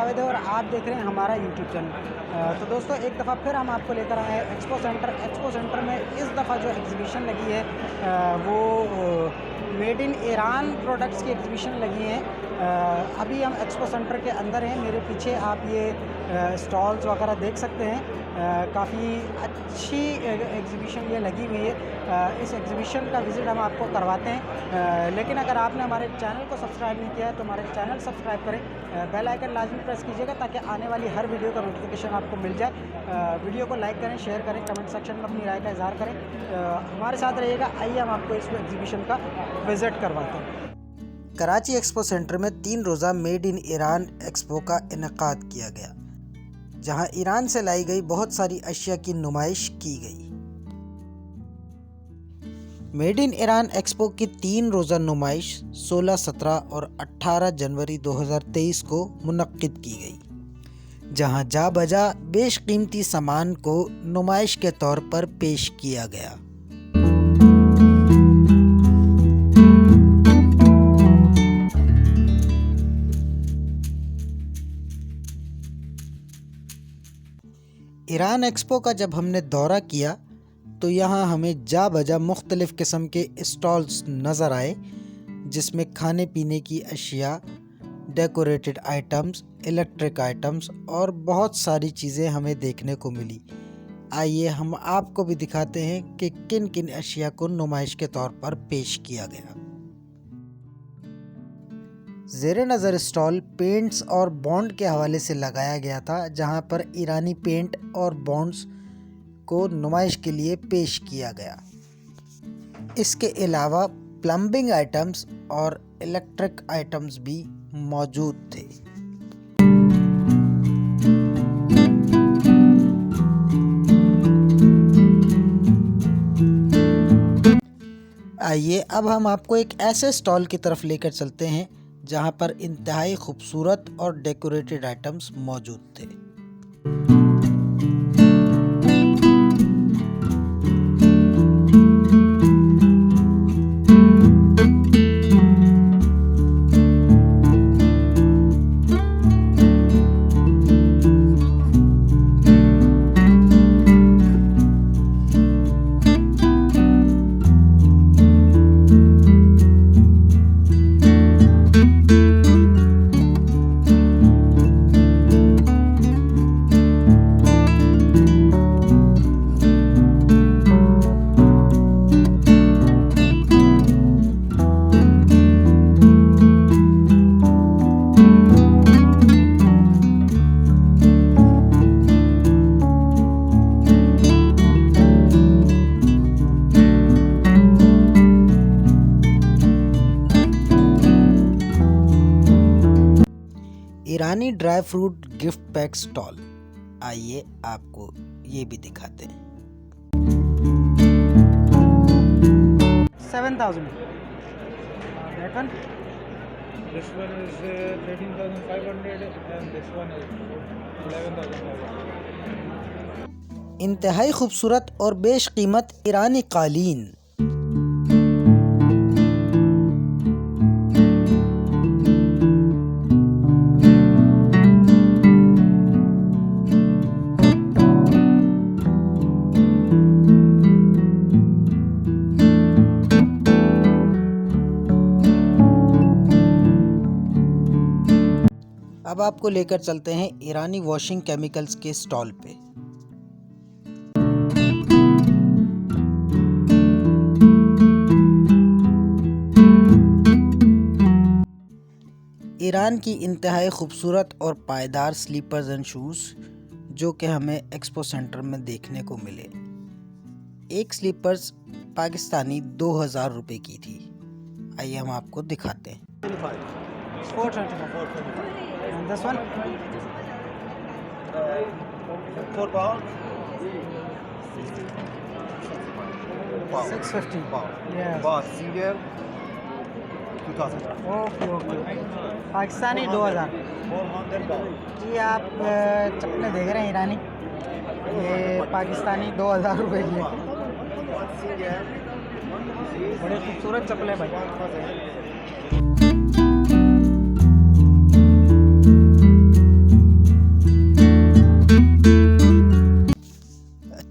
जावेद है और आप देख रहे हैं हमारा यूट्यूब चैनल। तो दोस्तों एक दफ़ा फिर हम आपको लेकर आए हैं एक्सपो सेंटर में। इस दफ़ा जो एग्ज़िबिशन लगी है वो मेड इन ईरान प्रोडक्ट्स की एग्ज़िबिशन लगी है। अभी हम एक्सपो सेंटर के अंदर हैं। मेरे पीछे आप ये स्टॉल्स वगैरह देख सकते हैं। काफ़ी अच्छी एग्ज़िबिशन ये लगी हुई है। इस एग्ज़िबिशन का विज़िट हम आपको करवाते हैं। लेकिन अगर आपने हमारे चैनल को सब्सक्राइब नहीं किया है तो हमारे चैनल सब्सक्राइब करें, बेल आइकन लाजमी प्रेस कीजिएगा ताकि आने वाली हर वीडियो का नोटिफिकेशन आपको मिल जाए। वीडियो को लाइक करें, शेयर करें, कमेंट सेक्शन में अपनी राय का इज़हार करें। हमारे साथ रहिएगा। आइए हम आपको इस एग्ज़िबिशन का विज़िट करवाते हैं। कराची एक्सपो सेंटर में 3 रोज़ा मेड इन ईरान एक्सपो का इनेकाद किया गया, जहां ईरान से लाई गई बहुत सारी अशिया की नुमाइश की गई। मेड इन ईरान एक्सपो की 3 रोज़ा नुमाइश 16, 17 और 18 जनवरी 2023 को मुनक्किद की गई, जहां जा बजा बेशकीमती सामान को नुमाइश के तौर पर पेश किया गया। ईरान एक्सपो का जब हमने दौरा किया तो यहाँ हमें जा बजा मुख्तलिफ़ किस्म के स्टॉल्स नज़र आए, जिसमें खाने पीने की अशिया, डेकोरेटेड आइटम्स, इलेक्ट्रिक आइटम्स और बहुत सारी चीज़ें हमें देखने को मिली। आइए हम आपको भी दिखाते हैं कि किन किन अशिया को नुमाइश के तौर पर पेश किया गया। ज़ेरे नज़र स्टॉल पेंट्स और बॉन्ड के हवाले से लगाया गया था, जहां पर ईरानी पेंट और बॉन्ड्स को नुमाइश के लिए पेश किया गया। इसके अलावा प्लम्बिंग आइटम्स और इलेक्ट्रिक आइटम्स भी मौजूद थे। आइए अब हम आपको एक ऐसे स्टॉल की तरफ लेकर चलते हैं जहां पर इंतहाई खूबसूरत और डेकोरेटेड आइटम्स मौजूद थे। ईरानी dry fruit gift pack stall. आइए आपको ये भी दिखाते हैं। 7,000। That one? This one is 13,500 and this one is 11,500. इंतहाई खूबसूरत और बेशकीमत ईरानी कालीन। अब आपको लेकर चलते हैं ईरानी वॉशिंग केमिकल्स के स्टॉल पे। ईरान की इंतहाई खूबसूरत और पायदार स्लीपर्स एंड शूज़ जो कि हमें एक्सपो सेंटर में देखने को मिले। एक स्लीपर्स पाकिस्तानी 2,000 रुपये की थी। आइए हम आपको दिखाते हैं। 425। And this one? 4 pound? 650 Yes. Boss, single 2,000. Okay. Pakistani 2,000। 400 pound. जी आप चप्पलें देख रहे हैं ईरानी, ये पाकिस्तानी 2,000 रुपये की है। बड़े खूबसूरत चप्पलें भाई।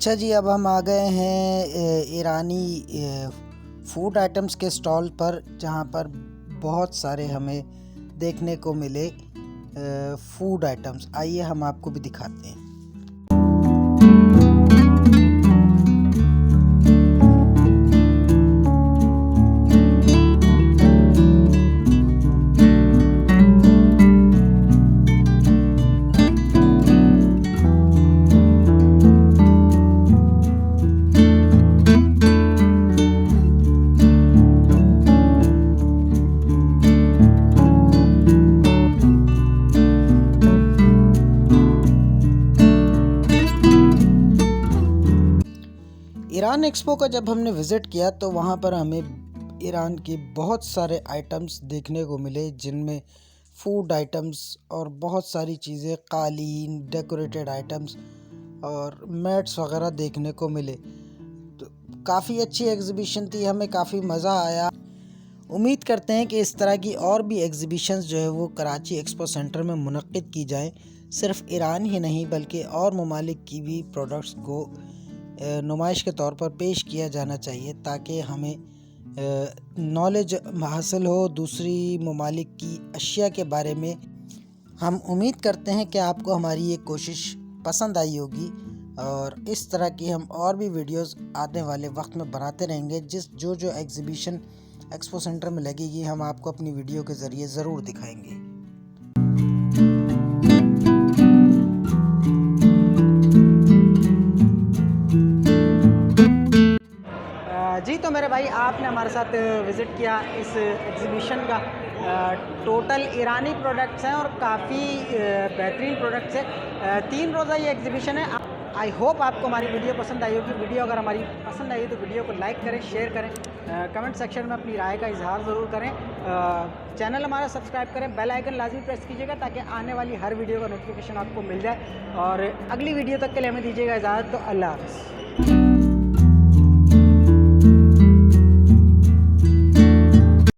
अच्छा जी, अब हम आ गए हैं ईरानी फूड आइटम्स के स्टॉल पर, जहाँ पर बहुत सारे हमें देखने को मिले फूड आइटम्स। आइए हम आपको भी दिखाते हैं। ईरान एक्सपो का जब हमने विज़िट किया तो वहाँ पर हमें ईरान के बहुत सारे आइटम्स देखने को मिले, जिनमें फूड आइटम्स और बहुत सारी चीज़ें, कालीन, डेकोरेटेड आइटम्स और मैट्स वगैरह देखने को मिले। तो काफ़ी अच्छी एग्ज़िबिशन थी, हमें काफ़ी मज़ा आया। उम्मीद करते हैं कि इस तरह की और भी एग्ज़िबिशंस जो है वो कराची एक्सपो सेंटर में मुनक्किद की जाएँ। सिर्फ़ ईरान ही नहीं बल्कि और ममालिक की भी प्रोडक्ट्स को नुमाइश के तौर पर पेश किया जाना चाहिए, ताकि हमें नॉलेज हासिल हो दूसरी ममालिक की अशिया के बारे में। हम उम्मीद करते हैं कि आपको हमारी ये कोशिश पसंद आई होगी, और इस तरह की हम और भी वीडियोस आने वाले वक्त में बनाते रहेंगे। जो एग्ज़िबिशन एक्सपो सेंटर में लगेगी, हम आपको अपनी वीडियो के ज़रिए ज़रूर दिखाएंगे। जी, तो मेरे भाई, आपने हमारे साथ विज़िट किया इस एग्ज़िबिशन का। टोटल ईरानी प्रोडक्ट्स हैं और काफ़ी बेहतरीन प्रोडक्ट्स हैं। 3 रोज़ा ये एग्ज़िबिशन है। आई होप आपको हमारी वीडियो पसंद आई होगी। वीडियो अगर हमारी पसंद आई तो वीडियो को लाइक करें, शेयर करें, कमेंट सेक्शन में अपनी राय का इजहार ज़रूर करें। चैनल हमारा सब्सक्राइब करें, बेल आइकन लाजमी प्रेस कीजिएगा ताकि आने वाली हर वीडियो का नोटिफिकेशन आपको मिल जाए। और अगली वीडियो तक के लिए हमें दीजिएगा इजाज़त। तो अल्लाह हाफ़िज़।